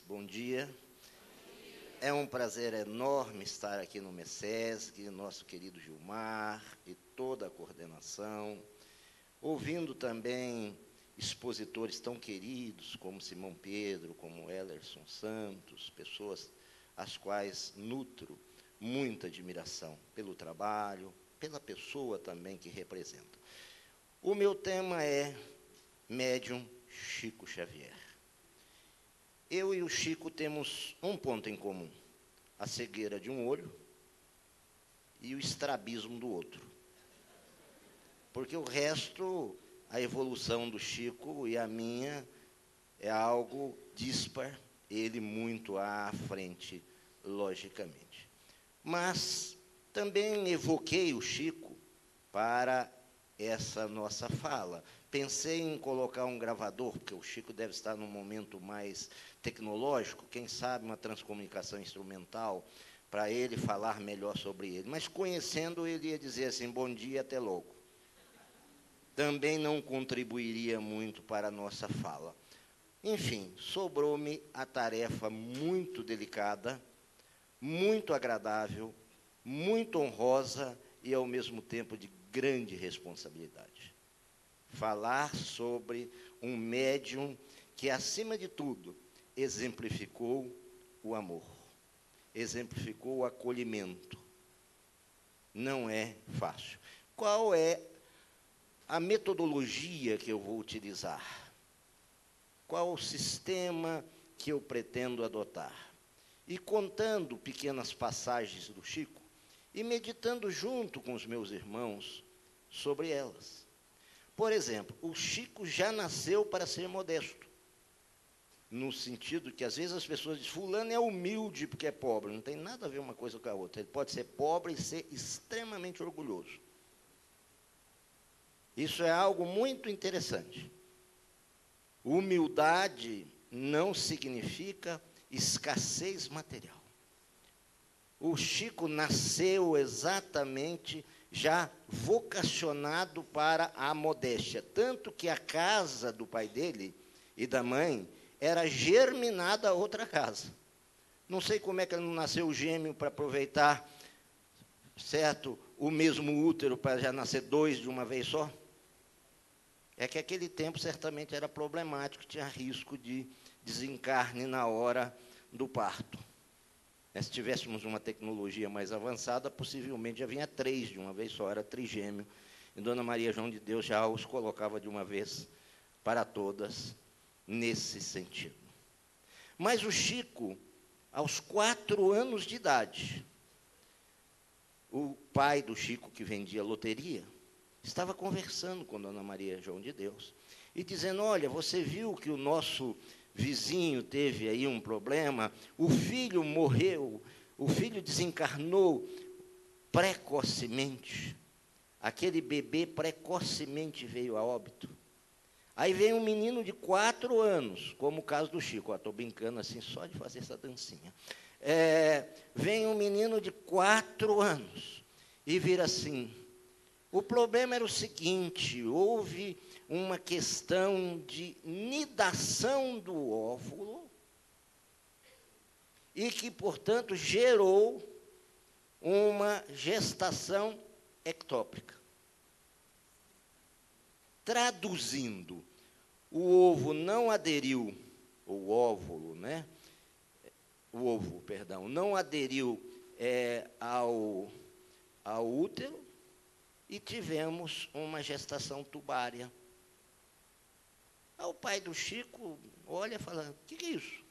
bom dia. É um prazer enorme estar aqui no MECESG, nosso querido Gilmar e toda a coordenação, ouvindo também expositores tão queridos como Simão Pedro, como Ellerson Santos, pessoas às quais nutro muita admiração pelo trabalho, pela pessoa também que representa. O meu tema é Médium Chico Xavier. Eu e o Chico temos um ponto em comum: a cegueira de um olho e o estrabismo do outro. Porque o resto, a evolução do Chico e a minha é algo dispar, ele muito à frente, logicamente. Mas também evoquei o Chico para essa nossa fala. Pensei em colocar um gravador, porque o Chico deve estar num momento mais tecnológico, quem sabe uma transcomunicação instrumental, para ele falar melhor sobre ele. Mas conhecendo, ele ia dizer assim, bom dia, até logo. Também não contribuiria muito para a nossa fala. Enfim, sobrou-me a tarefa muito delicada, muito agradável, muito honrosa e, ao mesmo tempo, de grande responsabilidade. Falar sobre um médium que, acima de tudo, exemplificou o amor, exemplificou o acolhimento. Não é fácil. Qual é a metodologia que eu vou utilizar? Qual o sistema que eu pretendo adotar? E contando pequenas passagens do Chico e meditando junto com os meus irmãos sobre elas. Por exemplo, o Chico já nasceu para ser modesto, no sentido que às vezes as pessoas dizem, fulano é humilde porque é pobre. Não tem nada a ver uma coisa com a outra. Ele pode ser pobre e ser extremamente orgulhoso. Isso é algo muito interessante. Humildade não significa escassez material. O Chico nasceu exatamente já vocacionado para a modéstia, tanto que a casa do pai dele e da mãe era germinada a outra casa. Não sei como é que ele não nasceu gêmeo para aproveitar, certo, o mesmo útero para já nascer dois de uma vez só. É que aquele tempo certamente era problemático, tinha risco de desencarne na hora do parto. Se tivéssemos uma tecnologia mais avançada, possivelmente já vinha 3 de uma vez só, era trigêmeo. E Dona Maria João de Deus já os colocava de uma vez para todas, nesse sentido. Mas o Chico, aos 4 anos de idade, o pai do Chico, que vendia loteria, estava conversando com Dona Maria João de Deus e dizendo, olha, você viu que o nosso vizinho teve aí um problema, o filho morreu, o filho desencarnou precocemente, aquele bebê precocemente veio a óbito. Aí vem um menino de 4 anos, como o caso do Chico, estou brincando assim só de fazer essa dancinha. Vem um menino de 4 anos e vira assim, o problema era o seguinte, houve uma questão de nidação do óvulo e que, portanto, gerou uma gestação ectópica. Traduzindo, o ovo não aderiu, o óvulo, né? O ovo, perdão, não aderiu ao útero e tivemos uma gestação tubária. Aí o pai do Chico olha e fala, o que é isso?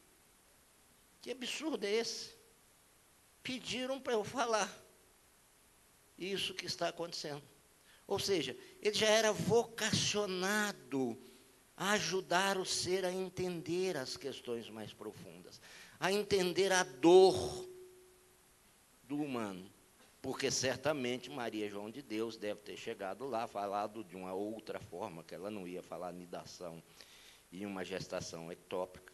Que absurdo é esse? Pediram para eu falar isso que está acontecendo. Ou seja, ele já era vocacionado a ajudar o ser a entender as questões mais profundas, a entender a dor do humano. Porque certamente Maria João de Deus deve ter chegado lá, falado de uma outra forma, que ela não ia falar nidação e uma gestação ectópica.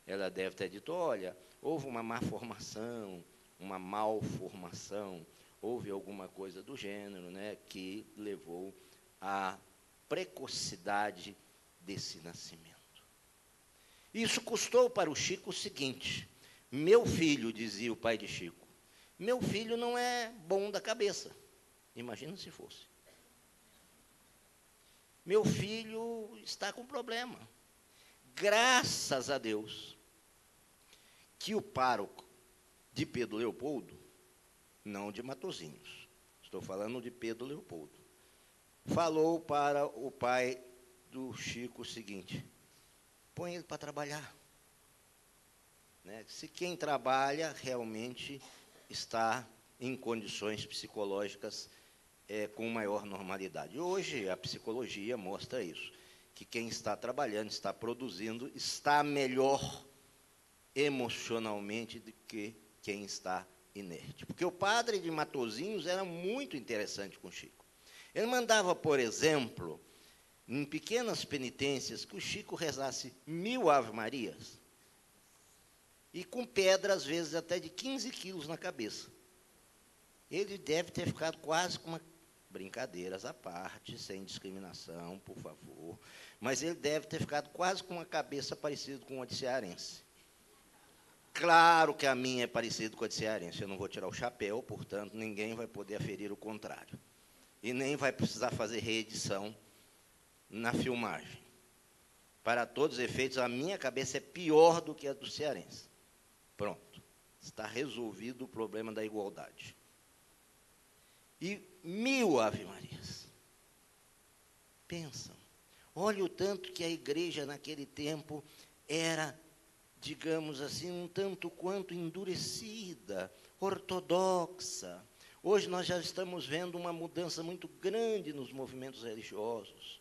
Ela deve ter dito, olha, houve uma má formação, uma malformação, houve alguma coisa do gênero, né, que levou à precocidade desse nascimento. Isso custou para o Chico o seguinte: meu filho, dizia o pai de Chico, meu filho não é bom da cabeça. Imagina se fosse. Meu filho está com problema. Graças a Deus que o pároco de Pedro Leopoldo, não de Matosinhos, estou falando de Pedro Leopoldo, falou para o pai do Chico o seguinte: põe ele para trabalhar. Né? Se quem trabalha realmente está em condições psicológicas com maior normalidade. Hoje a psicologia mostra isso, que quem está trabalhando, está produzindo, está melhor emocionalmente do que quem está inerte. Porque o padre de Matosinhos era muito interessante com o Chico. Ele mandava, por exemplo, em pequenas penitências, que o Chico rezasse 1000 Ave-Marias, e com pedra, às vezes, até de 15 quilos na cabeça. Ele deve ter ficado quase com uma... Brincadeiras à parte, sem discriminação, por favor, mas ele deve ter ficado quase com uma cabeça parecida com a de cearense. Claro que a minha é parecida com a de cearense, eu não vou tirar o chapéu, portanto, ninguém vai poder aferir o contrário. E nem vai precisar fazer reedição na filmagem. Para todos os efeitos, a minha cabeça é pior do que a do cearense. Pronto, está resolvido o problema da igualdade. E 1000 Ave-Marias. Pensam, olha o tanto que a igreja naquele tempo era, digamos assim, um tanto quanto endurecida, ortodoxa. Hoje nós já estamos vendo uma mudança muito grande nos movimentos religiosos.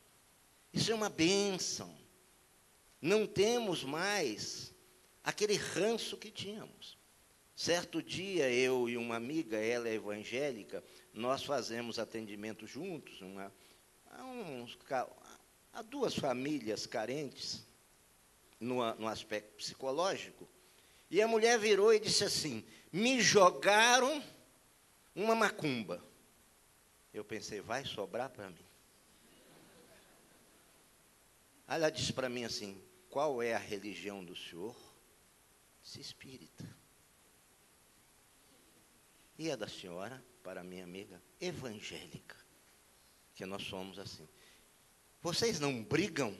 Isso é uma bênção. Não temos mais aquele ranço que tínhamos. Certo dia, eu e uma amiga, ela é evangélica, nós fazemos atendimento juntos a duas famílias carentes no aspecto psicológico, e a mulher virou e disse assim: me jogaram uma macumba. Eu pensei, vai sobrar para mim. Ela disse para mim assim: qual é a religião do senhor? Disse: espírita. E a da senhora, para a minha amiga, evangélica, que nós somos assim. Vocês não brigam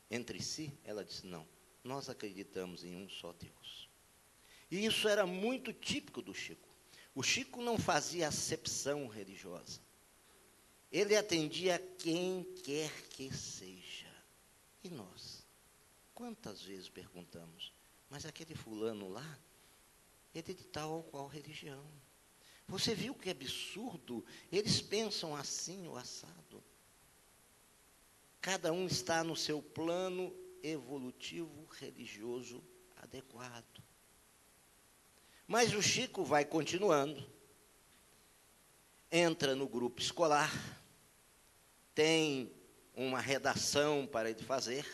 entre si? Ela disse: não, nós acreditamos em um só Deus. E isso era muito típico do Chico. O Chico não fazia acepção religiosa. Ele atendia a quem quer que seja. E nós? Quantas vezes perguntamos, mas aquele fulano lá, ele é de tal ou qual religião? Você viu que absurdo? Eles pensam assim, o assado. Cada um está no seu plano evolutivo religioso adequado. Mas o Chico vai continuando, entra no grupo escolar, tem uma redação para ele fazer,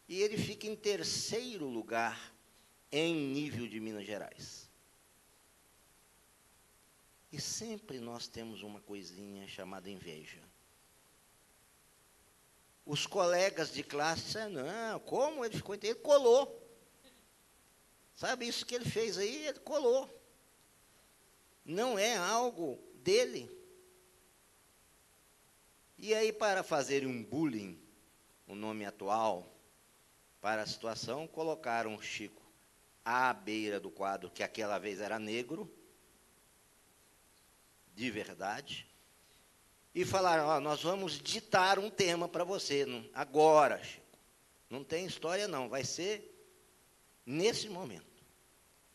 e ele fica em 3º lugar em nível de Minas Gerais. E sempre nós temos uma coisinha chamada inveja. Os colegas de classe disseram: não, como ele ficou? Ele colou. Sabe isso que ele fez aí? Ele colou. Não é algo dele. E aí, para fazerem um bullying, o nome atual, para a situação, colocaram o Chico à beira do quadro, que aquela vez era negro, de verdade, e falaram: ó, nós vamos ditar um tema para você, agora, Chico. Não tem história não, vai ser nesse momento.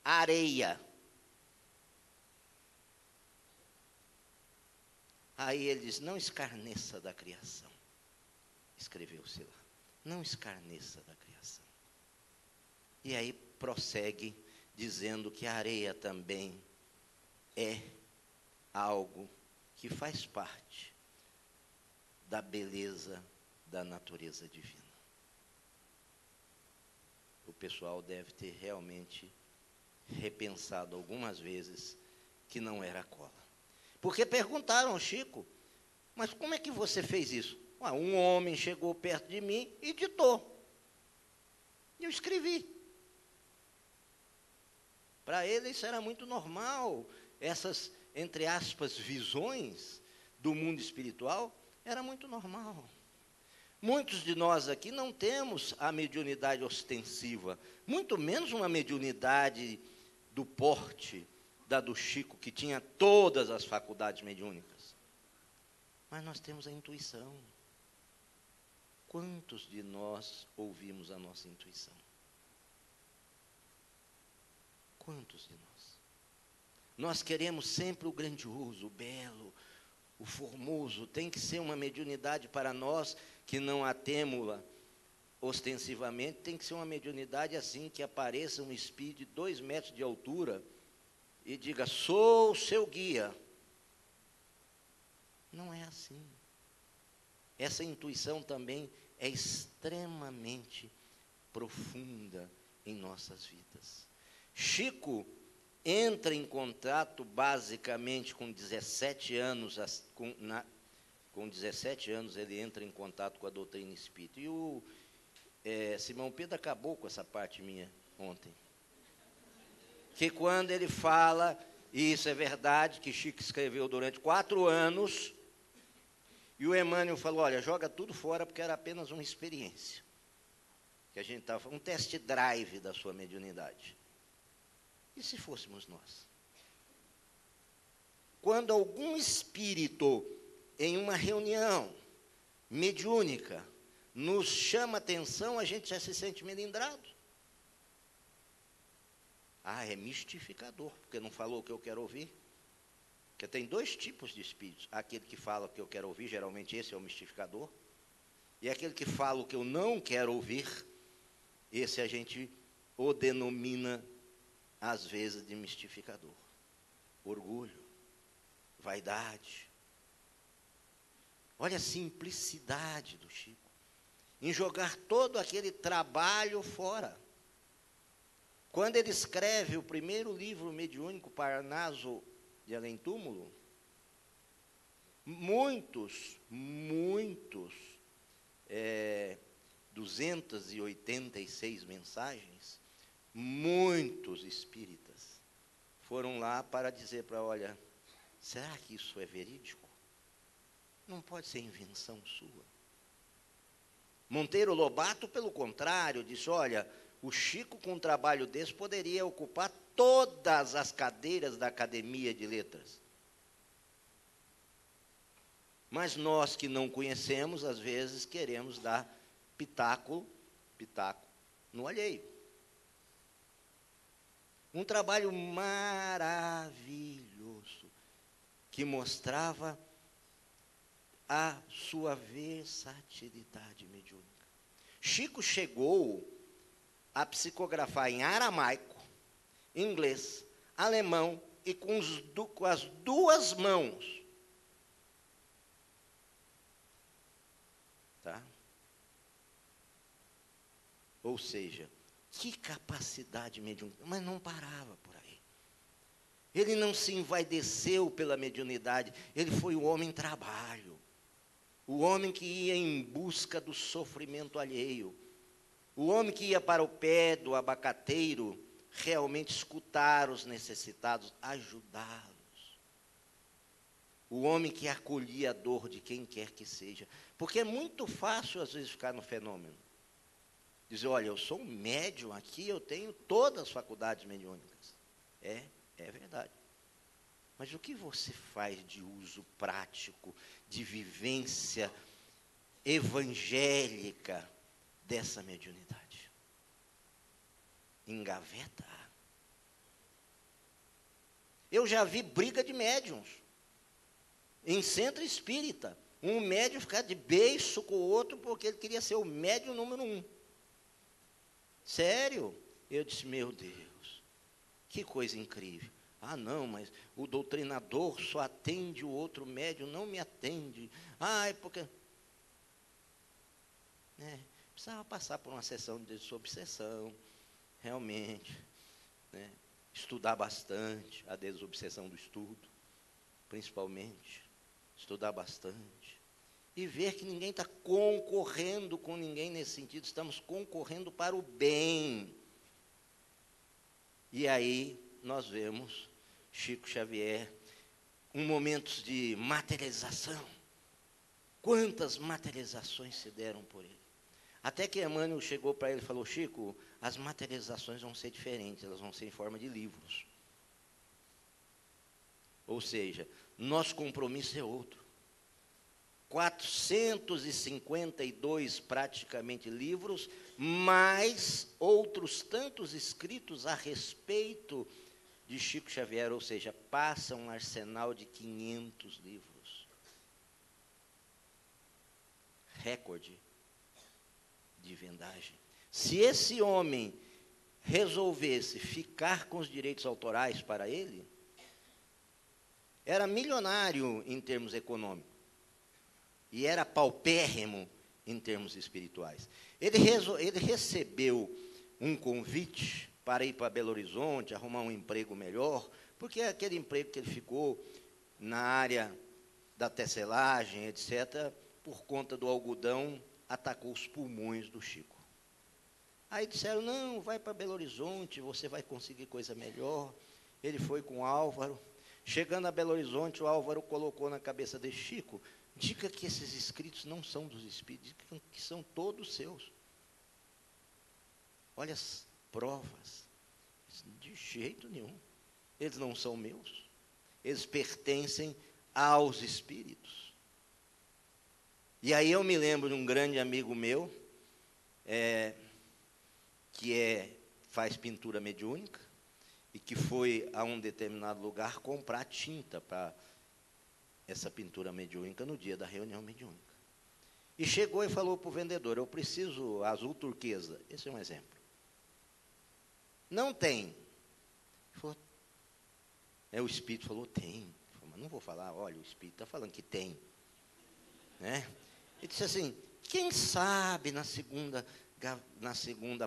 Areia. Aí ele diz: não escarneça da criação. Escreveu-se lá: não escarneça da criação. E aí prossegue dizendo que a areia também é algo que faz parte da beleza da natureza divina. O pessoal deve ter realmente repensado algumas vezes que não era cola. Porque perguntaram ao Chico: mas como é que você fez isso? Um homem chegou perto de mim e ditou. E eu escrevi. Para ele isso era muito normal, essas, entre aspas, visões do mundo espiritual, era muito normal. Muitos de nós aqui não temos a mediunidade ostensiva, muito menos uma mediunidade do porte da do Chico, que tinha todas as faculdades mediúnicas. Mas nós temos a intuição. Quantos de nós ouvimos a nossa intuição? Quantos de nós? Nós queremos sempre o grandioso, o belo, o formoso. Tem que ser uma mediunidade para nós que não a temos ostensivamente. Tem que ser uma mediunidade assim, que apareça um espírito de 2 metros de altura e diga, sou o seu guia. Não é assim. Essa intuição também é extremamente profunda em nossas vidas. Chico entra em contato basicamente com 17 anos, com 17 anos ele entra em contato com a doutrina espírita. E o Simão Pedro acabou com essa parte minha ontem. Que quando ele fala, e isso é verdade, que Chico escreveu durante 4 anos, e o Emmanuel falou, olha, joga tudo fora porque era apenas uma experiência. Que a gente estava, um test drive da sua mediunidade. E se fôssemos nós? Quando algum espírito, em uma reunião mediúnica, nos chama atenção, a gente já se sente melindrado. Ah, é mistificador, porque não falou o que eu quero ouvir. Porque tem 2 tipos de espíritos. Aquele que fala o que eu quero ouvir, geralmente esse é o mistificador. E aquele que fala o que eu não quero ouvir, esse a gente o denomina às vezes de mistificador. Orgulho, vaidade. Olha a simplicidade do Chico, em jogar todo aquele trabalho fora. Quando ele escreve o primeiro livro mediúnico, Parnaso de Além Túmulo, muitos, 286 mensagens, muitos espíritas foram lá para dizer para, olha, será que isso é verídico? Não pode ser invenção sua. Monteiro Lobato, pelo contrário, disse, olha, o Chico com um trabalho desse poderia ocupar todas as cadeiras da Academia de Letras. Mas nós que não conhecemos, às vezes queremos dar pitaco no alheio. Um trabalho maravilhoso, que mostrava a sua versatilidade mediúnica. Chico chegou a psicografar em aramaico, inglês, alemão e com as 2 mãos. Tá? Ou seja, que capacidade mediúnica, mas não parava por aí. Ele não se envaideceu pela mediunidade, ele foi o homem trabalho, o homem que ia em busca do sofrimento alheio, o homem que ia para o pé do abacateiro realmente escutar os necessitados, ajudá-los. O homem que acolhia a dor de quem quer que seja. Porque é muito fácil, às vezes, ficar no fenômeno. Dizer, olha, eu sou um médium aqui, eu tenho todas as faculdades mediúnicas. É verdade. Mas o que você faz de uso prático, de vivência evangélica dessa mediunidade? Engaveta. Eu já vi briga de médiuns em centro espírita. Um médium ficar de beiço com o outro porque ele queria ser o médium número 1. Sério? Eu disse, meu Deus, que coisa incrível. Ah, não, mas o doutrinador só atende o outro médium, não me atende. Ah, é porque... precisava passar por uma sessão de desobsessão, realmente. Estudar bastante, a desobsessão do estudo, principalmente. Estudar bastante. e ver que ninguém está concorrendo com ninguém nesse sentido, estamos concorrendo para o bem. E aí nós vemos Chico Xavier, momentos de materialização. Quantas materializações se deram por ele. Até que Emmanuel chegou para ele e falou: Chico, as materializações vão ser diferentes, elas vão ser em forma de livros. Ou seja, nosso compromisso é outro. 452 praticamente livros, mais outros tantos escritos a respeito de Chico Xavier, ou seja, passa um arsenal de 500 livros. Recorde de vendagem. Se esse homem resolvesse ficar com os direitos autorais para ele, era milionário em termos econômicos e era paupérrimo em termos espirituais. Ele recebeu um convite para ir para Belo Horizonte, arrumar um emprego melhor, porque aquele emprego que ele ficou na área da tecelagem, etc., por conta do algodão, atacou os pulmões do Chico. Aí disseram: não, vai para Belo Horizonte, você vai conseguir coisa melhor. Ele foi com o Álvaro. Chegando a Belo Horizonte, o Álvaro colocou na cabeça de Chico: diga que esses escritos não são dos espíritos, que são todos seus. Olha as provas. De jeito nenhum. Eles não são meus. Eles pertencem aos espíritos. E aí eu me lembro de um grande amigo meu, que faz pintura mediúnica, e que foi a um determinado lugar comprar tinta para essa pintura mediúnica no dia da reunião mediúnica. E chegou e falou para o vendedor: eu preciso azul turquesa. Esse é um exemplo. Não tem. Ele falou, o espírito falou: tem. Ele falou: mas não vou falar, olha, o espírito está falando que tem. Né? Ele disse assim: quem sabe na segunda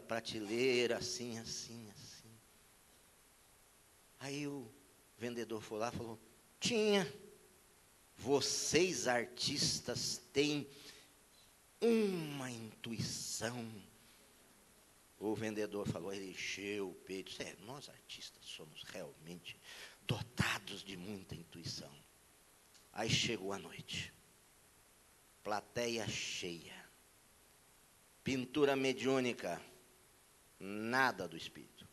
prateleira, assim, assim, assim. Aí o vendedor foi lá e falou: tinha. Vocês artistas têm uma intuição. O vendedor falou, ele encheu o peito. Nós artistas somos realmente dotados de muita intuição. Aí chegou a noite. Plateia cheia. Pintura mediúnica. Nada do espírito.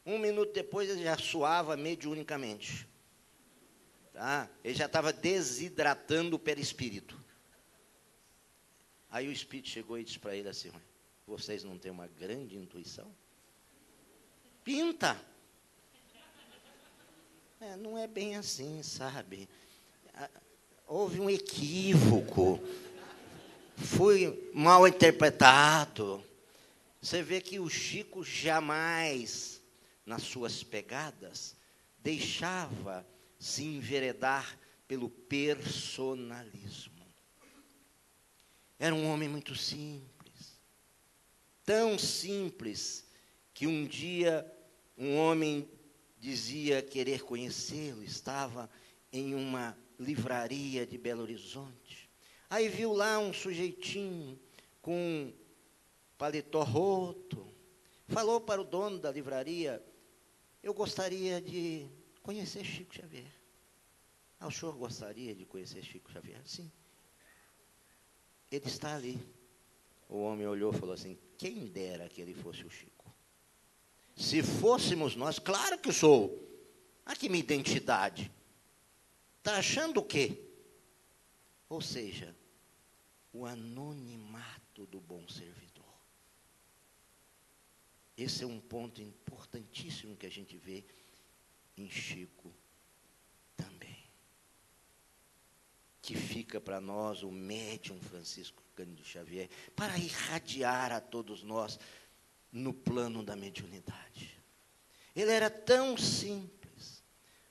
1 minuto depois ele já suava mediunicamente. Tá? Ele já estava desidratando o perispírito. Aí o espírito chegou e disse para ele assim: vocês não têm uma grande intuição? Pinta. Não é bem assim, sabe? Houve um equívoco. Foi mal interpretado. Você vê que o Chico jamais, nas suas pegadas, deixava se enveredar pelo personalismo. Era um homem muito simples. Tão simples que um dia um homem dizia querer conhecê-lo, estava em uma livraria de Belo Horizonte. Aí viu lá um sujeitinho com paletó roto. Falou para o dono da livraria: eu gostaria de conhecer Chico Xavier. O senhor gostaria de conhecer Chico Xavier? Sim. Ele está ali. O homem olhou e falou assim: quem dera que ele fosse o Chico. Se fôssemos nós, claro que sou. Aqui minha identidade. Está achando o quê? Ou seja, o anonimato do bom servidor. Esse é um ponto importantíssimo que a gente vê em Chico também. Que fica para nós o médium Francisco Cândido Xavier, para irradiar a todos nós no plano da mediunidade. Ele era tão simples,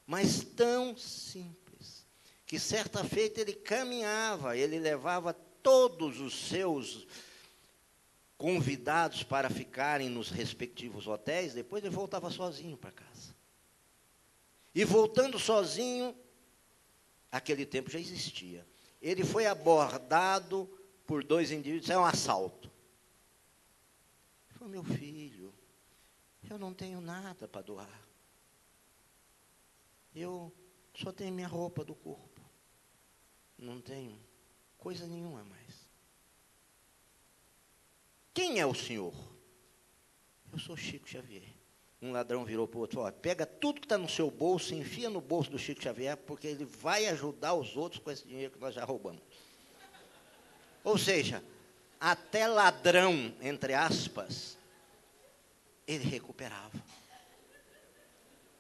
mas tão simples, que certa feita ele caminhava, ele levava todos os seus convidados para ficarem nos respectivos hotéis, depois ele voltava sozinho para casa. E voltando sozinho, aquele tempo já existia. ele foi abordado por 2 indivíduos, isso é um assalto. Ele falou, meu filho, eu não tenho nada para doar. Eu só tenho minha roupa do corpo. Não tenho coisa nenhuma mais. Quem é o senhor? Eu sou Chico Xavier. Um ladrão virou para o outro, ó, pega tudo que está no seu bolso e enfia no bolso do Chico Xavier, porque ele vai ajudar os outros com esse dinheiro que nós já roubamos. Ou seja, até ladrão, entre aspas, ele recuperava.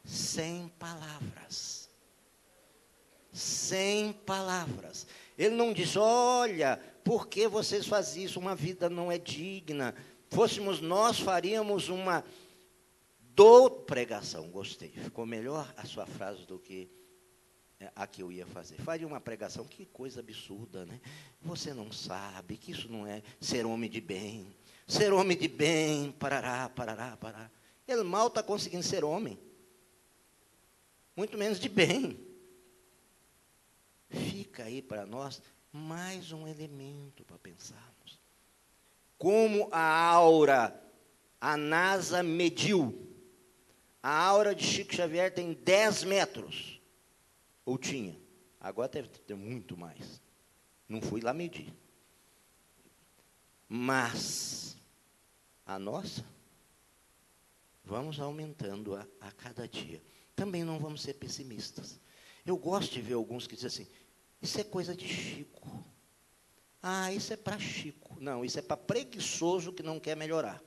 Sem palavras. Sem palavras. Ele não disse, olha, por que vocês fazem isso? Uma vida não é digna. Fôssemos nós, faríamos uma pregação. Gostei. Ficou melhor a sua frase do que a que eu ia fazer. Faria uma pregação, que coisa absurda, né? Você não sabe que isso não é ser homem de bem. Ser homem de bem, parará, parará, parará. Ele mal está conseguindo ser homem. Muito menos de bem. Fica aí para nós mais um elemento para pensarmos. Como a aura, a NASA mediu. A aura de Chico Xavier tem 10 metros. Ou tinha. Agora deve ter muito mais. Não fui lá medir. Mas a nossa, vamos aumentando a cada dia. Também não vamos ser pessimistas. Eu gosto de ver alguns que dizem assim, isso é coisa de Chico. Ah, isso é para Chico. Não, isso é para preguiçoso que não quer melhorar.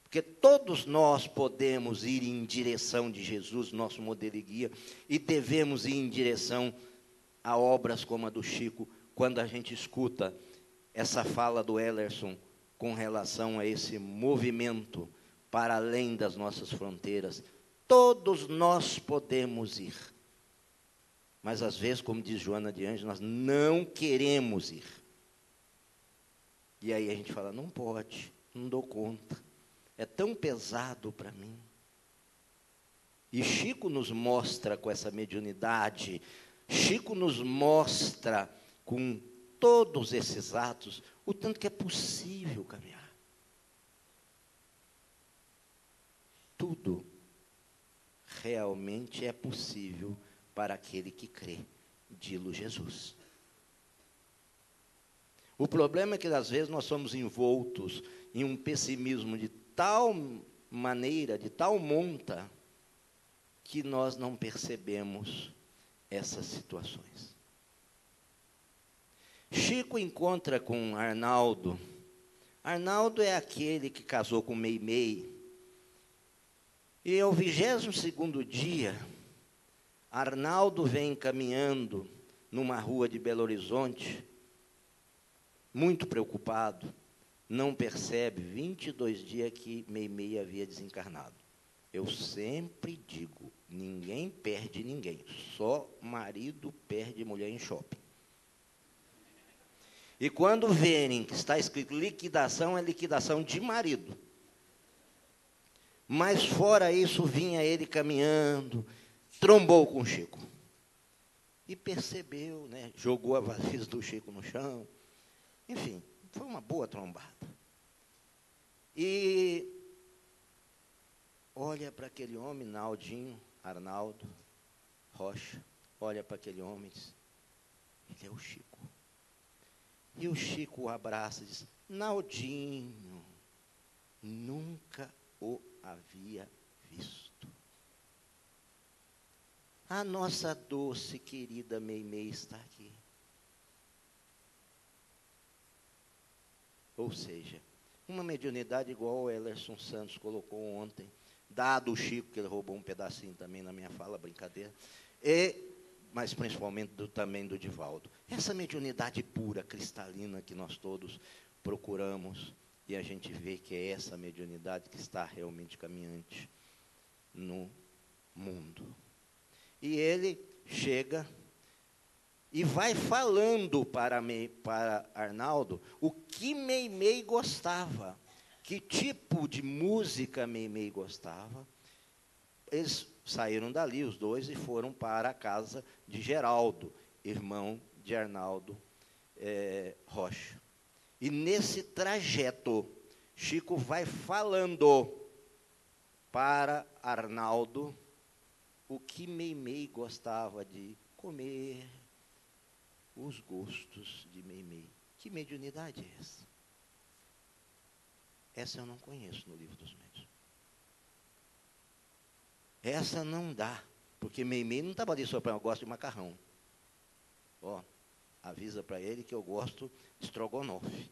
Porque todos nós podemos ir em direção de Jesus, nosso modelo e guia, e devemos ir em direção a obras como a do Chico, quando a gente escuta essa fala do Ellerson com relação a esse movimento para além das nossas fronteiras. Todos nós podemos ir. Mas, às vezes, como diz Joana de Anjos, nós não queremos ir. E aí a gente fala, não pode, não dou conta. É tão pesado para mim. E Chico nos mostra com essa mediunidade, Chico nos mostra com todos esses atos, o tanto que é possível caminhar. Tudo realmente é possível para aquele que crê, dilo Jesus. O problema é que, às vezes, nós somos envoltos em um pessimismo de tal maneira, de tal monta, que nós não percebemos essas situações. Chico encontra com Arnaldo. Arnaldo é aquele que casou com Meimei. E ao 22º dia, Arnaldo vem caminhando numa rua de Belo Horizonte, muito preocupado, não percebe, 22 dias que Meimei havia desencarnado. Eu sempre digo, ninguém perde ninguém, só marido perde mulher em shopping. E quando verem que está escrito liquidação, é liquidação de marido. Mas fora isso, vinha ele caminhando, trombou com o Chico. E percebeu, né, jogou a valise do Chico no chão. Enfim, foi uma boa trombada. E olha para aquele homem, Naldinho, Arnaldo, Rocha, olha para aquele homem e diz, ele é o Chico. E o Chico o abraça e diz, Naldinho, nunca o havia visto. A nossa doce, querida Meimei está aqui. Ou seja, uma mediunidade igual o Ellerson Santos colocou ontem, dado o Chico, que ele roubou um pedacinho também na minha fala, brincadeira, mas principalmente também do Divaldo. Essa mediunidade pura, cristalina, que nós todos procuramos, e a gente vê que é essa mediunidade que está realmente caminhante no mundo. E ele chega e vai falando para Arnaldo o que Meimei gostava, que tipo de música Meimei gostava. Eles saíram dali, os dois, e foram para a casa de Geraldo, irmão de Arnaldo Rocha. E nesse trajeto, Chico vai falando para Arnaldo o que Meimei gostava de comer, os gostos de Meimei. Que mediunidade é essa? Essa eu não conheço no Livro dos Médiuns. Essa não dá, porque Meimei não estava ali só para eu gosto de macarrão. Ó, avisa para ele que eu gosto de estrogonofe.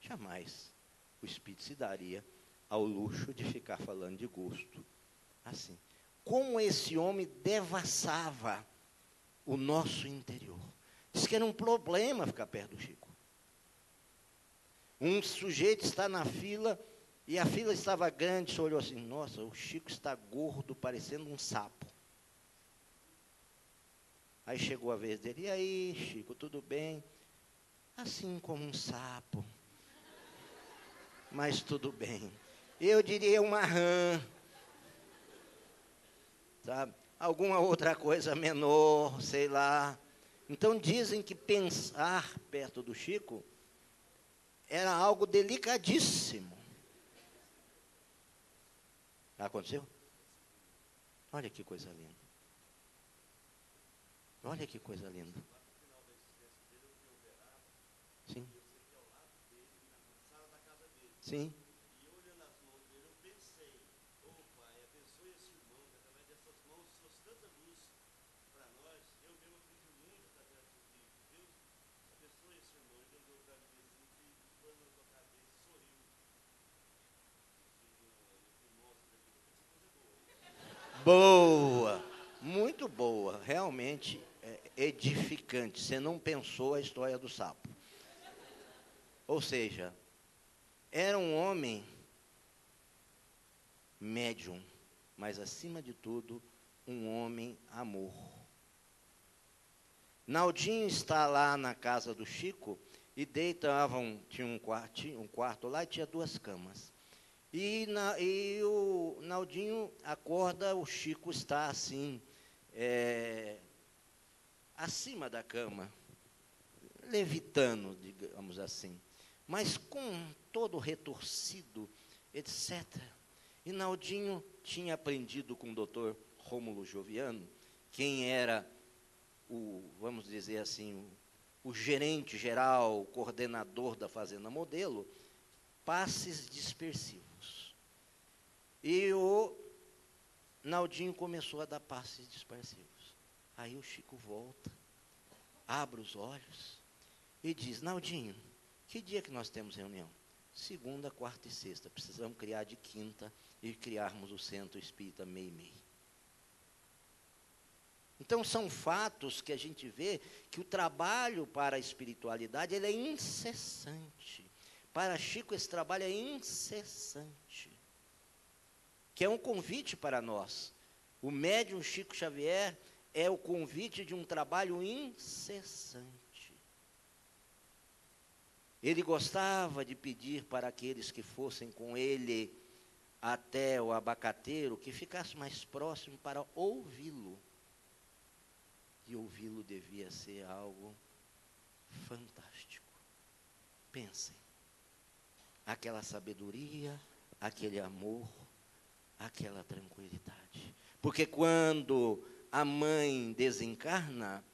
Jamais o espírito se daria ao luxo de ficar falando de gosto assim. Como esse homem devassava o nosso interior. Diz que era um problema ficar perto do Chico. Um sujeito está na fila, e a fila estava grande, você olhou assim, nossa, o Chico está gordo, parecendo um sapo. Aí chegou a vez dele, e aí, Chico, tudo bem? Assim como um sapo. Mas tudo bem. Eu diria uma rã. Sabe? Alguma outra coisa menor, sei lá. Então dizem que pensar perto do Chico era algo delicadíssimo. Aconteceu? Olha que coisa linda. Olha que coisa linda. Sim. Sim. E eu olhando as mãos dele, eu pensei, Pai, abençoe esse irmão, que através dessas mãos trouxe tanta luz para nós. Eu mesmo aprendi muito através de Deus. Abençoe esse irmão. Ele olhou para mim assim, fez plano na sua cabeça e sorriu. Eu falei, nossa, daqui vai acontecer coisa boa. Boa. Muito boa. Realmente edificante. Você não pensou a história do sapo. Ou seja, era um homem médium, mas acima de tudo, um homem amor. Naldinho está lá na casa do Chico e deitavam, tinha um quarto lá e tinha 2 camas. E o Naldinho acorda, o Chico está assim, acima da cama, levitando, digamos assim, mas com todo retorcido, etc. E Naldinho tinha aprendido com o doutor Rômulo Joviano, quem era vamos dizer assim, o gerente geral, o coordenador da Fazenda Modelo, passes dispersivos. E o Naldinho começou a dar passes dispersivos. Aí o Chico volta, abre os olhos e diz, Naldinho, que dia que nós temos reunião? Segunda, quarta e sexta. Precisamos criar de quinta e criarmos o Centro Espírita Meimei. Então, são fatos que a gente vê que o trabalho para a espiritualidade ele é incessante. Para Chico, esse trabalho é incessante. Que é um convite para nós. O médium Chico Xavier é o convite de um trabalho incessante. Ele gostava de pedir para aqueles que fossem com ele até o abacateiro, que ficasse mais próximo para ouvi-lo. E ouvi-lo devia ser algo fantástico. Pensem, aquela sabedoria, aquele amor, aquela tranquilidade. Porque quando a mãe desencarna,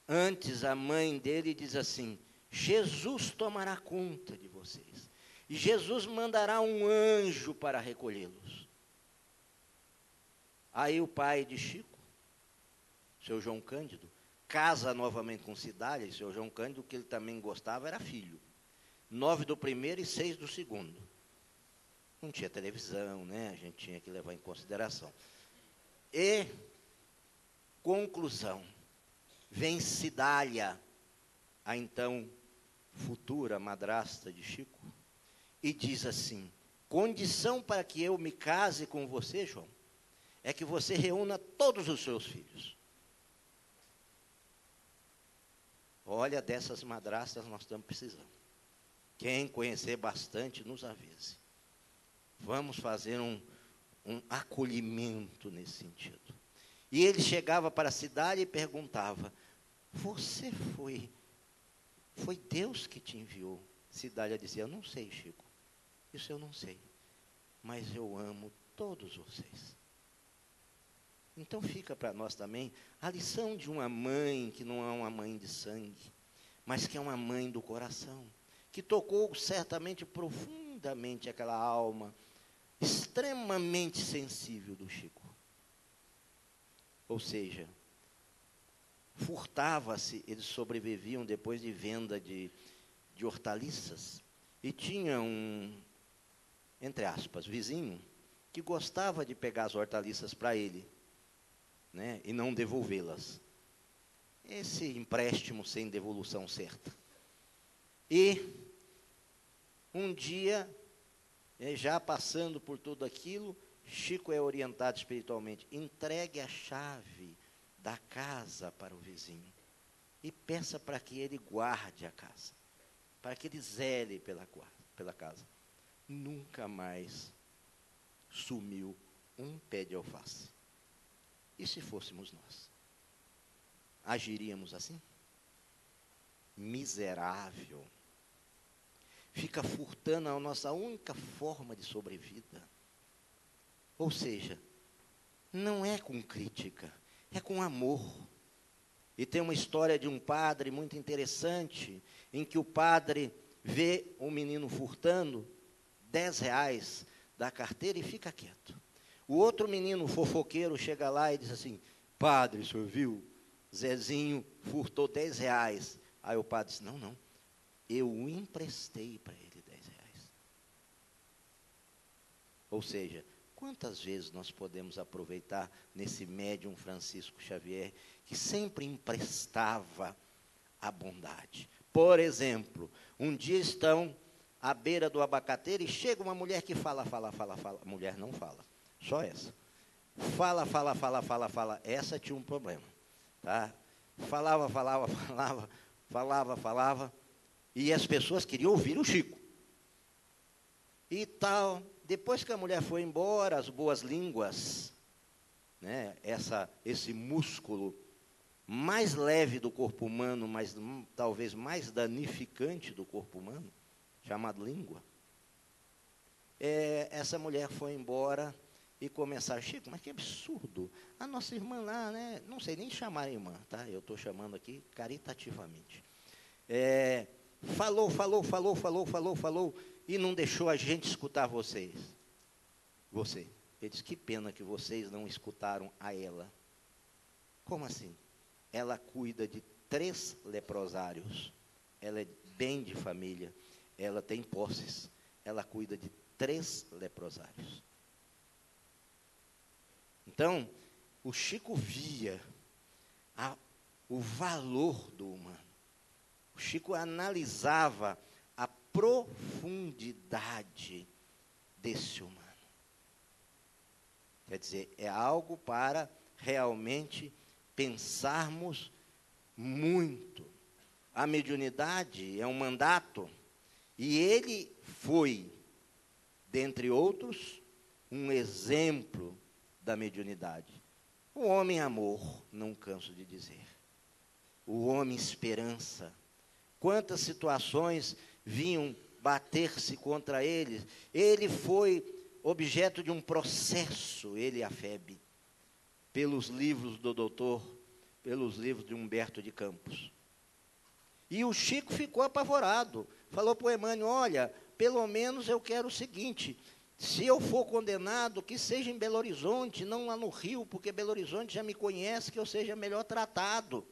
antes a mãe dele diz assim, Jesus tomará conta de vocês. E Jesus mandará um anjo para recolhê-los. Aí o pai de Chico, seu João Cândido, casa novamente com Cidália, e seu João Cândido, o que ele também gostava era filho. 9 do primeiro e 6 do segundo. Não tinha televisão, né? A gente tinha que levar em consideração. E, conclusão, vem Cidália, a então futura madrasta de Chico, e diz assim, condição para que eu me case com você, João, é que você reúna todos os seus filhos. Olha, dessas madrastas nós estamos precisando. Quem conhecer bastante, nos avise. Vamos fazer um acolhimento nesse sentido. E ele chegava para a cidade e perguntava, Você foi Deus que te enviou. Cidália dizia, eu não sei, Chico, isso eu não sei, mas eu amo todos vocês. Então fica para nós também a lição de uma mãe que não é uma mãe de sangue, mas que é uma mãe do coração, que tocou certamente profundamente aquela alma extremamente sensível do Chico. Ou seja, furtava-se, eles sobreviviam depois de venda de hortaliças, e tinha um, entre aspas, vizinho, que gostava de pegar as hortaliças para ele, né, e não devolvê-las. Esse empréstimo sem devolução certa. E um dia, já passando por tudo aquilo, Chico é orientado espiritualmente, entregue a chave da casa para o vizinho e peça para que ele guarde a casa, para que ele zele pela casa. Nunca mais sumiu um pé de alface. E se fôssemos nós? Agiríamos assim? Miserável. Fica furtando a nossa única forma de sobrevida. Ou seja, não é com crítica, é com amor. E tem uma história de um padre muito interessante, em que o padre vê um menino furtando R$ 10 da carteira e fica quieto. O outro menino fofoqueiro chega lá e diz assim, padre, o senhor viu? Zezinho furtou R$ 10. Aí o padre diz, não, eu emprestei para ele R$ 10. Ou seja, quantas vezes nós podemos aproveitar nesse médium Francisco Xavier, que sempre emprestava a bondade. Por exemplo, um dia estão à beira do abacateiro e chega uma mulher que fala. Mulher não fala, só essa. Fala. Essa tinha um problema, tá? Falava. E as pessoas queriam ouvir o Chico. E tal. Depois que a mulher foi embora, as boas línguas, né, esse músculo mais leve do corpo humano, mas talvez mais danificante do corpo humano, chamado língua, essa mulher foi embora e começaram, Chico, mas que absurdo, a nossa irmã lá, né, não sei nem chamar a irmã, tá? Eu estou chamando aqui caritativamente. Falou, e não deixou a gente escutar você. Ele disse, que pena que vocês não escutaram a ela. Como assim? Ela cuida de 3 leprosários. Ela é bem de família. Ela tem posses. Ela cuida de 3 leprosários. Então, o Chico via o valor do humano. O Chico analisava a profundidade desse humano. Quer dizer, é algo para realmente pensarmos muito. A mediunidade é um mandato, e ele foi, dentre outros, um exemplo da mediunidade. O homem amor, não canso de dizer. O homem esperança. Quantas situações vinham bater-se contra ele. Ele foi objeto de um processo, ele e a FEB, pelos livros do doutor, pelos livros de Humberto de Campos. E o Chico ficou apavorado. Falou para o Emmanuel, olha, pelo menos eu quero o seguinte, se eu for condenado, que seja em Belo Horizonte, não lá no Rio, porque Belo Horizonte já me conhece, que eu seja melhor tratado.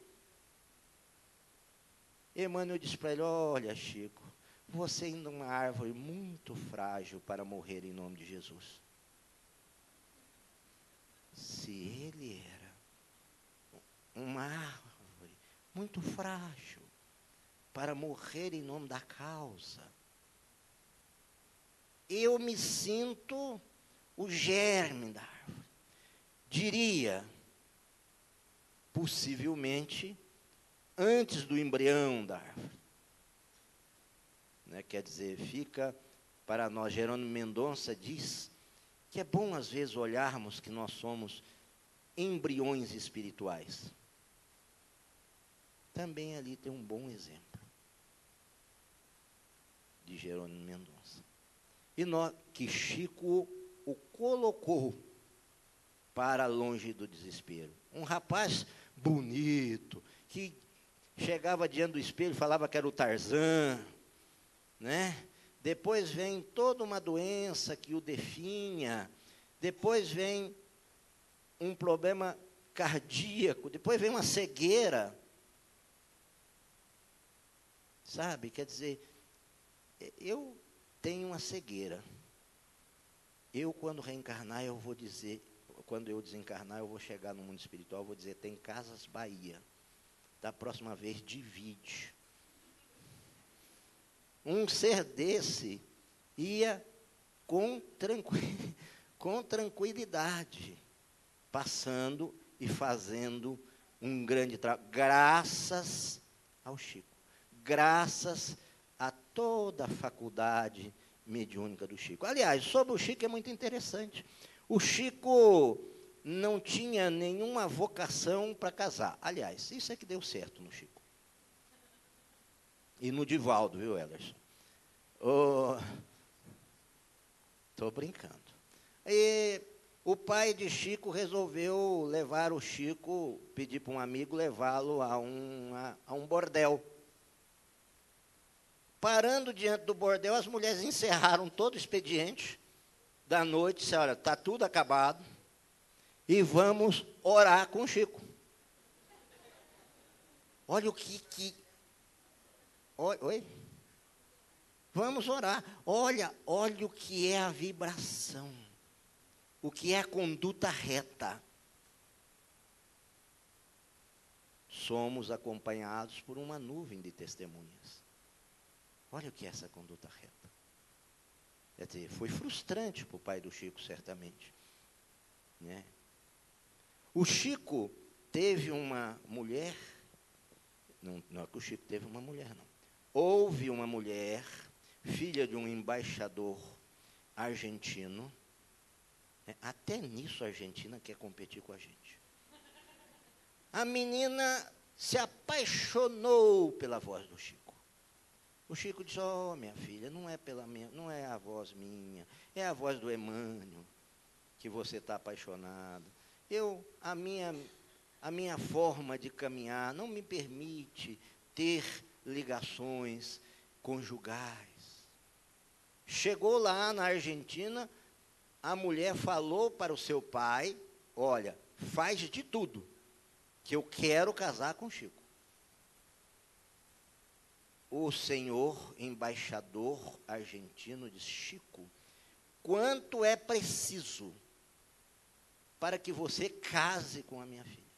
Emmanuel disse para ele, olha, Chico, você ainda é uma árvore muito frágil para morrer em nome de Jesus. Se ele era uma árvore muito frágil para morrer em nome da causa, eu me sinto o germe da árvore. Diria, possivelmente, antes do embrião da árvore. Né? Quer dizer, fica para nós, Jerônimo Mendonça diz que é bom às vezes olharmos que nós somos embriões espirituais. também ali tem um bom exemplo de Jerônimo Mendonça. E que Chico o colocou para longe do desespero. Um rapaz bonito, que chegava diante do espelho e falava que era o Tarzan, né? Depois vem toda uma doença que o definha, depois vem um problema cardíaco, depois vem uma cegueira. Sabe, quer dizer, eu tenho uma cegueira. Eu, quando reencarnar, eu vou dizer, quando eu desencarnar, eu vou chegar no mundo espiritual, eu vou dizer, tem Casas Bahia. Da próxima vez, divide. Um ser desse ia com tranquilidade, passando e fazendo um grande trabalho, graças ao Chico, graças a toda a faculdade mediúnica do Chico. Aliás, sobre o Chico é muito interessante. O Chico não tinha nenhuma vocação para casar. Aliás, isso é que deu certo no Chico. E no Divaldo, viu, Elerson? Estou brincando. E o pai de Chico resolveu levar o Chico, pedir para um amigo levá-lo a um bordel. Parando diante do bordel, as mulheres encerraram todo o expediente da noite, disseram, olha, está tudo acabado, e vamos orar com o Chico. Olha o que... Oi? Vamos orar. Olha o que é a vibração. O que é a conduta reta. Somos acompanhados por uma nuvem de testemunhas. Olha o que é essa conduta reta. Quer dizer, foi frustrante para o pai do Chico, certamente. Né? O Chico teve uma mulher, não é que o Chico teve uma mulher, não. Houve uma mulher, filha de um embaixador argentino, até nisso a Argentina quer competir com a gente. A menina se apaixonou pela voz do Chico. O Chico disse, minha filha, não é a voz minha, é a voz do Emmanuel que você está apaixonado. A minha forma de caminhar não me permite ter ligações conjugais. Chegou lá na Argentina, a mulher falou para o seu pai, olha, faz de tudo, que eu quero casar com Chico. O senhor embaixador argentino disse, Chico, quanto é preciso para que você case com a minha filha?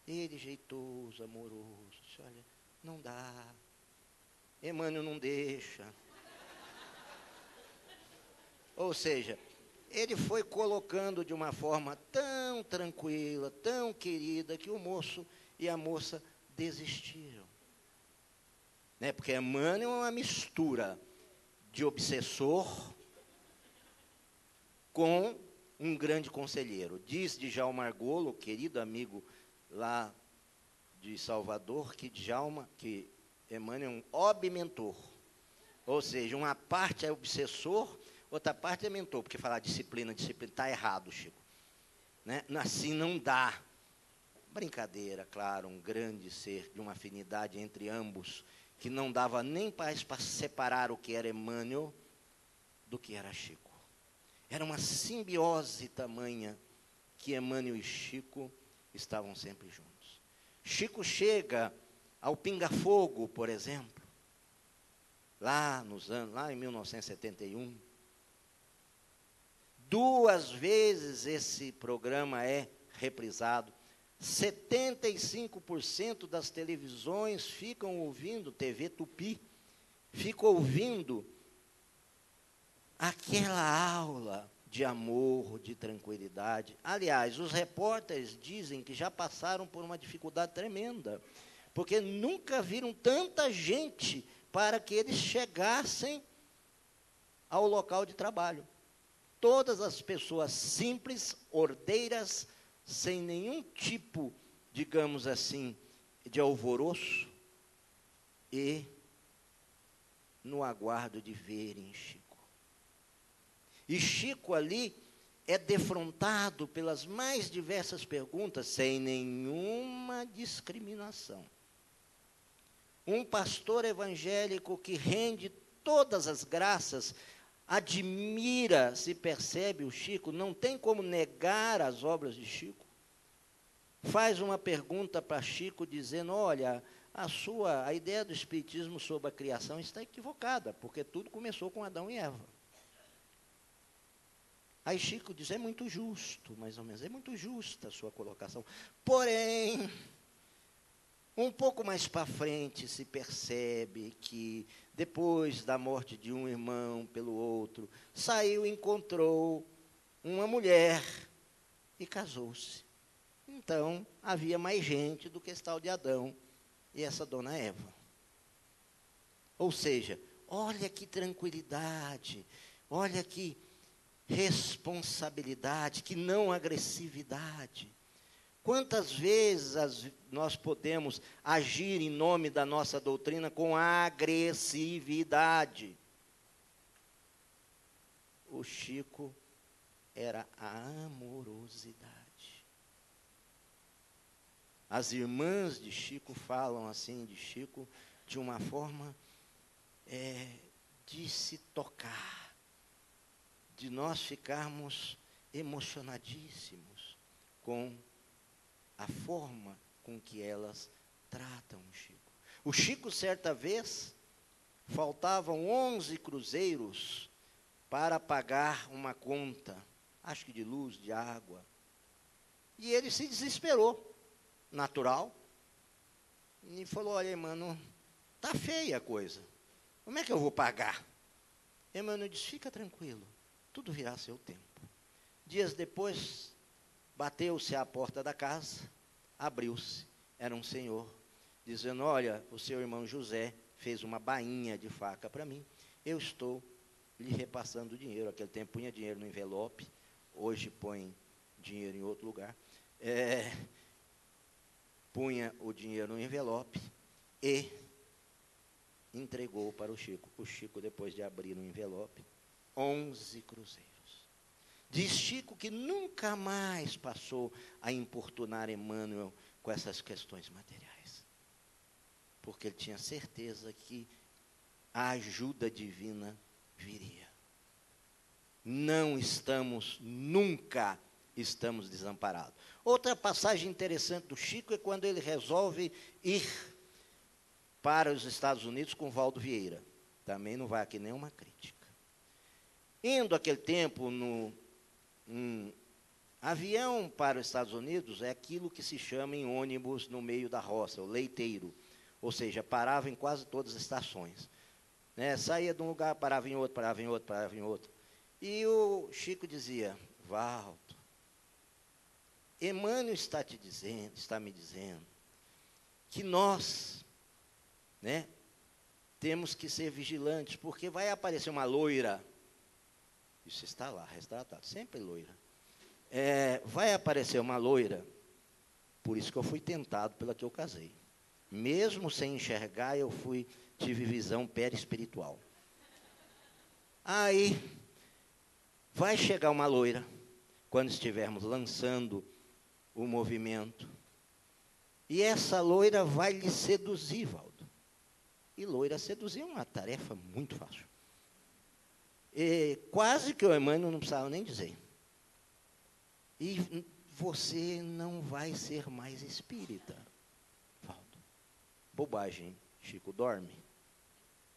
Ele, jeitoso, amoroso, disse, olha, não dá. Emmanuel não deixa. Ou seja, ele foi colocando de uma forma tão tranquila, tão querida, que o moço e a moça desistiram. Né? Porque Emmanuel é uma mistura de obsessor com um grande conselheiro. Diz Djalma Argolo, querido amigo lá de Salvador, que Emmanuel é um obmentor. Ou seja, uma parte é obsessor, outra parte é mentor, porque falar disciplina está errado, Chico. Né? Assim não dá. Brincadeira, claro, um grande ser de uma afinidade entre ambos, que não dava nem para separar o que era Emmanuel do que era Chico. Era uma simbiose tamanha que Emmanuel e Chico estavam sempre juntos. Chico chega ao Pinga Fogo, por exemplo, lá em 1971. 2 vezes esse programa é reprisado. 75% das televisões ficam ouvindo, TV Tupi, ficam ouvindo aquela aula de amor, de tranquilidade. Aliás, os repórteres dizem que já passaram por uma dificuldade tremenda, porque nunca viram tanta gente para que eles chegassem ao local de trabalho. Todas as pessoas simples, ordeiras, sem nenhum tipo digamos assim, de alvoroço e no aguardo de verem Chico. E Chico ali é defrontado pelas mais diversas perguntas, sem nenhuma discriminação. Um pastor evangélico que rende todas as graças, admira, se percebe o Chico, não tem como negar as obras de Chico. Faz uma pergunta para Chico dizendo, olha, a ideia do Espiritismo sobre a criação está equivocada, porque tudo começou com Adão e Eva. Aí Chico diz, é muito justo, mais ou menos, é muito justa a sua colocação. Porém, um pouco mais para frente se percebe que, depois da morte de um irmão pelo outro, saiu e encontrou uma mulher e casou-se. Então, havia mais gente do que esse tal de Adão e essa dona Eva. Ou seja, olha que tranquilidade, olha que responsabilidade, que não agressividade. Quantas vezes nós podemos agir em nome da nossa doutrina com agressividade? O Chico era a amorosidade. As irmãs de Chico falam assim de Chico de uma forma de se tocar, de nós ficarmos emocionadíssimos com a forma com que elas tratam o Chico. O Chico, certa vez, faltavam 11 cruzeiros para pagar uma conta, acho que de luz, de água. E ele se desesperou, natural, e falou, olha, Emmanuel, está feia a coisa, como é que eu vou pagar? Emmanuel disse, fica tranquilo, tudo virá a seu tempo. Dias depois, bateu-se à porta da casa, abriu-se, era um senhor, dizendo, olha, o seu irmão José fez uma bainha de faca para mim, eu estou lhe repassando dinheiro. Aquele tempo punha dinheiro no envelope, hoje põe dinheiro em outro lugar, punha o dinheiro no envelope e entregou para o Chico. O Chico, depois de abrir o envelope, 11 cruzeiros. Diz Chico que nunca mais passou a importunar Emmanuel com essas questões materiais, porque ele tinha certeza que a ajuda divina viria. Nunca estamos desamparados. Outra passagem interessante do Chico é quando ele resolve ir para os Estados Unidos com Valdo Vieira. Também não vai aqui nenhuma crítica. Indo aquele tempo no avião para os Estados Unidos, é aquilo que se chama em ônibus no meio da roça, o leiteiro. Ou seja, parava em quase todas as estações. Saía de um lugar, parava em outro, parava em outro, parava em outro. E o Chico dizia, Valdo, Emmanuel está me dizendo, que nós, temos que ser vigilantes, porque vai aparecer uma loira, isso está lá, retratado, sempre loira, vai aparecer uma loira, por isso que eu fui tentado pela que eu casei. Mesmo sem enxergar, tive visão perispiritual. Aí, vai chegar uma loira, quando estivermos lançando o movimento, e essa loira vai lhe seduzir, Valdo. E loira seduzir é uma tarefa muito fácil. E quase que o Emmanuel não precisava nem dizer. E você não vai ser mais espírita, Valdo. Bobagem, Chico, dorme.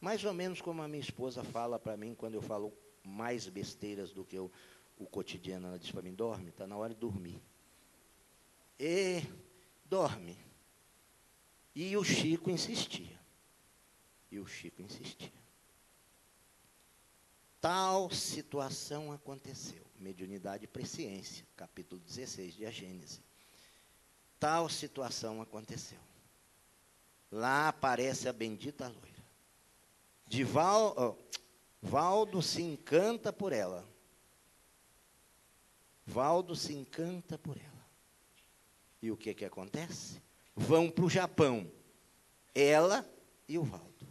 Mais ou menos como a minha esposa fala para mim, quando eu falo mais besteiras do que o cotidiano, ela diz para mim, dorme, está na hora de dormir. E dorme. E o Chico insistia. Tal situação aconteceu. Mediunidade e presciência, capítulo 16 de A Gênese. Tal situação aconteceu. Lá aparece a bendita loira. Valdo se encanta por ela. E o que acontece? Vão para o Japão, ela e o Valdo.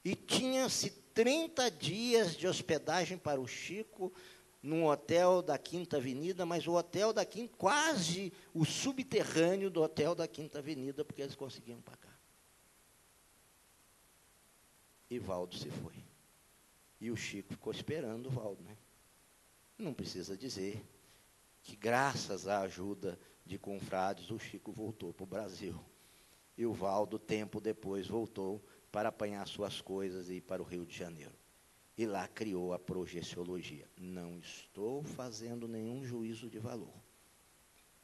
E tinha-se 30 dias de hospedagem para o Chico num hotel da Quinta Avenida, mas o hotel da Quinta, quase o subterrâneo do hotel da Quinta Avenida, porque eles conseguiam pagar. E Valdo se foi. E o Chico ficou esperando o Valdo, né? Não precisa dizer que, graças à ajuda de confrades, o Chico voltou para o Brasil. E o Valdo, tempo depois, voltou para apanhar suas coisas e ir para o Rio de Janeiro. E lá criou a projeciologia. Não estou fazendo nenhum juízo de valor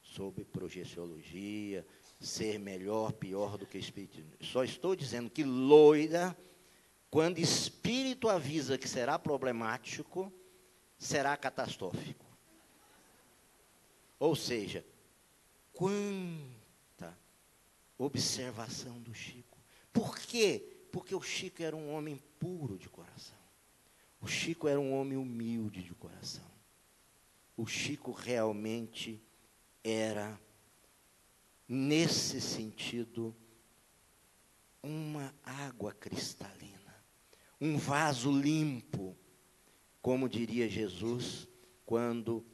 sobre projeciologia, ser melhor, pior do que espiritismo. Só estou dizendo que loira, quando espírito avisa que será problemático, será catastrófico. Ou seja, quanta observação do Chico. Por quê? Porque o Chico era um homem puro de coração. O Chico era um homem humilde de coração. O Chico realmente era, nesse sentido, uma água cristalina, um vaso limpo, como diria Jesus, quando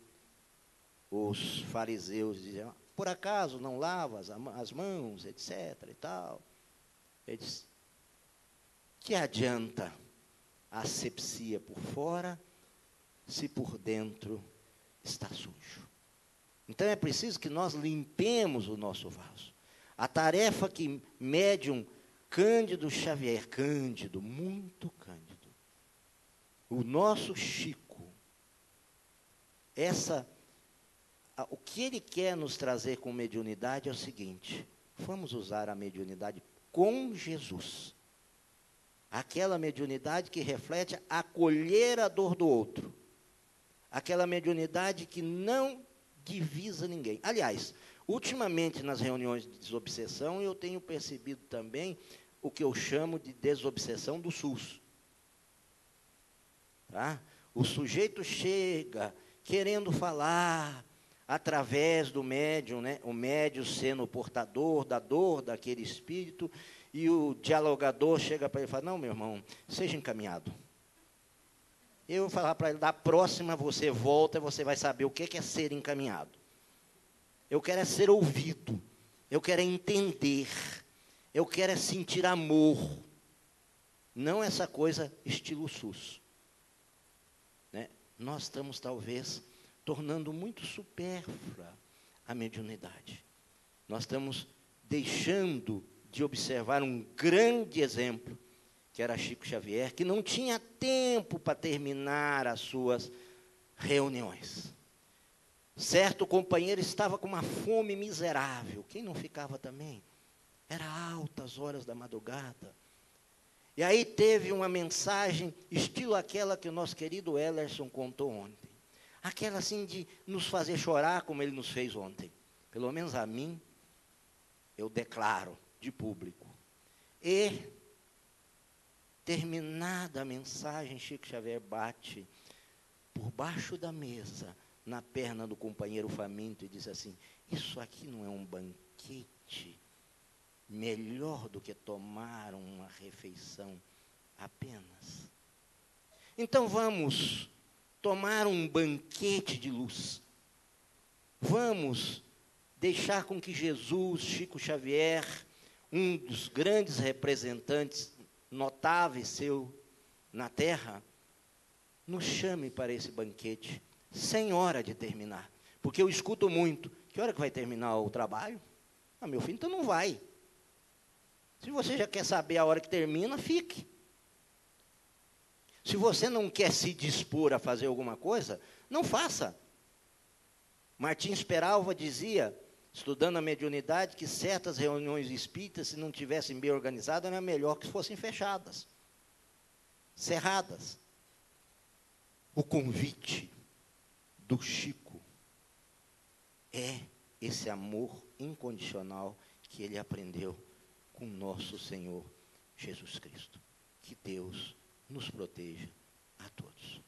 os fariseus diziam, por acaso não lava as mãos, etc. e tal. Ele disse, que adianta a asepsia por fora, se por dentro está sujo? Então é preciso que nós limpemos o nosso vaso. A tarefa que médium Cândido Xavier, Cândido, muito Cândido, o nosso Chico, o que ele quer nos trazer com mediunidade é o seguinte: vamos usar a mediunidade com Jesus. Aquela mediunidade que reflete acolher a dor do outro. Aquela mediunidade que não divisa ninguém. Aliás, ultimamente nas reuniões de desobsessão, eu tenho percebido também o que eu chamo de desobsessão do SUS. Tá? O sujeito chega querendo falar através do médium, né? O médium sendo o portador da dor daquele espírito, e o dialogador chega para ele e fala, não, meu irmão, seja encaminhado. Eu vou falar para ele, da próxima você volta e você vai saber o que é ser encaminhado. Eu quero é ser ouvido, eu quero é entender, eu quero é sentir amor. Não essa coisa estilo SUS. Né? Nós estamos, talvez, tornando muito supérflua a mediunidade. Nós estamos deixando de observar um grande exemplo, que era Chico Xavier, que não tinha tempo para terminar as suas reuniões. Certo companheiro estava com uma fome miserável. Quem não ficava também? Era altas horas da madrugada. E aí teve uma mensagem, estilo aquela que o nosso querido Ellerson contou ontem. Aquela assim de nos fazer chorar, como ele nos fez ontem. Pelo menos a mim, eu declaro de público. E, terminada a mensagem, Chico Xavier bate por baixo da mesa, na perna do companheiro faminto, e diz assim, isso aqui não é um banquete melhor do que tomar uma refeição apenas? Então vamos tomar um banquete de luz. Vamos deixar com que Jesus, Chico Xavier, um dos grandes representantes notáveis seu na Terra, nos chame para esse banquete, sem hora de terminar. Porque eu escuto muito, que hora que vai terminar o trabalho? Ah, meu filho, então não vai. Se você já quer saber a hora que termina, fique. Se você não quer se dispor a fazer alguma coisa, não faça. Martins Peralva dizia, estudando a mediunidade, que certas reuniões espíritas, se não tivessem bem organizadas, era melhor que fossem fechadas, cerradas. O convite do Chico é esse amor incondicional que ele aprendeu com nosso Senhor Jesus Cristo. Que Deus nos proteja a todos.